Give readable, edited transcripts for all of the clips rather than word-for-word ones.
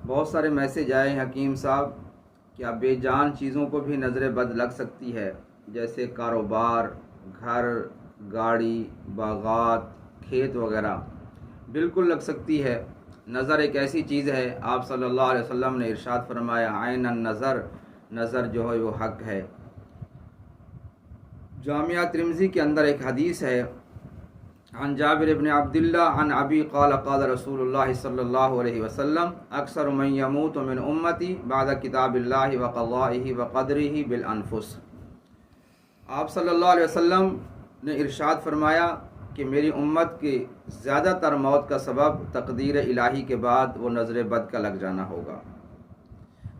بہت سارے میسیج آئے ہیں حکیم صاحب، کیا بے جان چیزوں کو بھی نظر بد لگ سکتی ہے؟ جیسے کاروبار، گھر، گاڑی، باغات، کھیت وغیرہ۔ بالکل لگ سکتی ہے۔ نظر ایک ایسی چیز ہے، آپ صلی اللہ علیہ وسلم نے ارشاد فرمایا عین النظر، نظر جو ہے وہ حق ہے۔ جامعہ ترمذی کے اندر ایک حدیث ہے، عن جابر بن عبداللہ عن ابی قال قال رسول اللہ صلی اللہ علیہ وسلم اکثر من یموت من امتی بعد کتاب اللہ وقضائہ وقدرہ بالانفس۔ آپ صلی اللہ علیہ وسلم نے ارشاد فرمایا کہ میری امت کی زیادہ تر موت کا سبب تقدیر الہی کے بعد وہ نظر بد کا لگ جانا ہوگا۔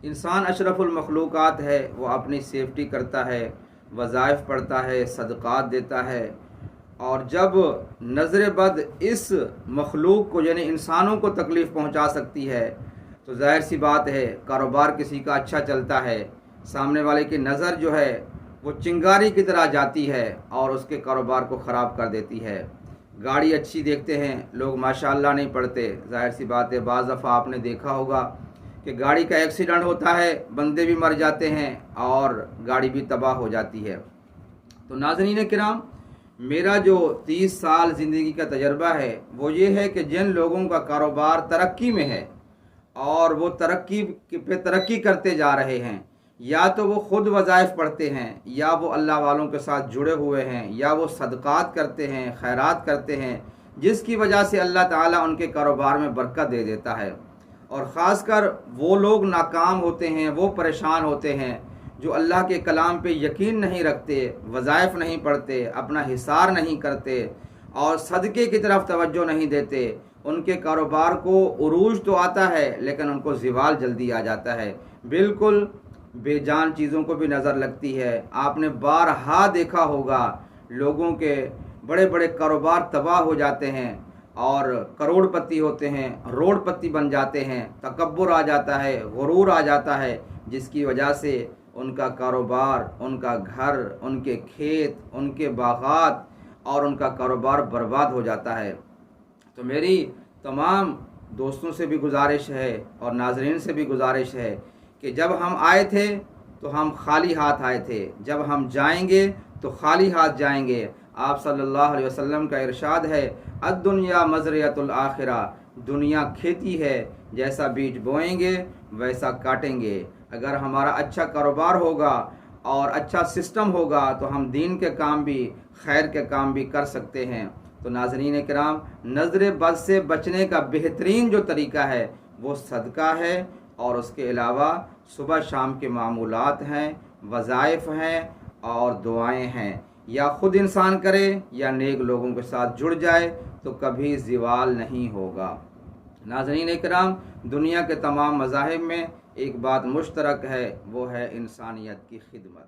انسان اشرف المخلوقات ہے، وہ اپنی سیفٹی کرتا ہے، وظائف پڑھتا ہے، صدقات دیتا ہے، اور جب نظر بد اس مخلوق کو یعنی انسانوں کو تکلیف پہنچا سکتی ہے تو ظاہر سی بات ہے کاروبار کسی کا اچھا چلتا ہے، سامنے والے کی نظر جو ہے وہ چنگاری کی طرح جاتی ہے اور اس کے کاروبار کو خراب کر دیتی ہے۔ گاڑی اچھی دیکھتے ہیں لوگ ماشاءاللہ نہیں پڑھتے، ظاہر سی بات ہے بعض دفعہ آپ نے دیکھا ہوگا کہ گاڑی کا ایکسیڈنٹ ہوتا ہے، بندے بھی مر جاتے ہیں اور گاڑی بھی تباہ ہو جاتی ہے۔ تو ناظرین کرام، میرا جو 30 سال زندگی کا تجربہ ہے وہ یہ ہے کہ جن لوگوں کا کاروبار ترقی میں ہے اور وہ ترقی پہ ترقی کرتے جا رہے ہیں، یا تو وہ خود وظائف پڑھتے ہیں، یا وہ اللہ والوں کے ساتھ جڑے ہوئے ہیں، یا وہ صدقات کرتے ہیں، خیرات کرتے ہیں، جس کی وجہ سے اللہ تعالیٰ ان کے کاروبار میں برکت دے دیتا ہے۔ اور خاص کر وہ لوگ ناکام ہوتے ہیں، وہ پریشان ہوتے ہیں جو اللہ کے کلام پہ یقین نہیں رکھتے، وظائف نہیں پڑھتے، اپنا حصار نہیں کرتے اور صدقے کی طرف توجہ نہیں دیتے۔ ان کے کاروبار کو عروج تو آتا ہے لیکن ان کو زوال جلدی آ جاتا ہے۔ بالکل بے جان چیزوں کو بھی نظر لگتی ہے۔ آپ نے بارہا دیکھا ہوگا لوگوں کے بڑے بڑے کاروبار تباہ ہو جاتے ہیں اور کروڑ پتی ہوتے ہیں، روڑ پتی بن جاتے ہیں، تکبر آ جاتا ہے، غرور آ جاتا ہے، جس کی وجہ سے ان کا کاروبار، ان کا گھر، ان کے کھیت، ان کے باغات اور ان کا کاروبار برباد ہو جاتا ہے۔ تو میری تمام دوستوں سے بھی گزارش ہے اور ناظرین سے بھی گزارش ہے کہ جب ہم آئے تھے تو ہم خالی ہاتھ آئے تھے، جب ہم جائیں گے تو خالی ہاتھ جائیں گے۔ آپ صلی اللہ علیہ وسلم کا ارشاد ہے الدنیا مزرعۃ الآخرہ، دنیا کھیتی ہے، جیسا بیج بوئیں گے ویسا کاٹیں گے۔ اگر ہمارا اچھا کاروبار ہوگا اور اچھا سسٹم ہوگا تو ہم دین کے کام بھی، خیر کے کام بھی کر سکتے ہیں۔ تو ناظرین کرام، نظر بد سے بچنے کا بہترین جو طریقہ ہے وہ صدقہ ہے، اور اس کے علاوہ صبح شام کے معمولات ہیں، وظائف ہیں اور دعائیں ہیں۔ یا خود انسان کرے یا نیک لوگوں کے ساتھ جڑ جائے تو کبھی زوال نہیں ہوگا۔ ناظرین اکرام، دنیا کے تمام مذاہب میں ایک بات مشترک ہے، وہ ہے انسانیت کی خدمت۔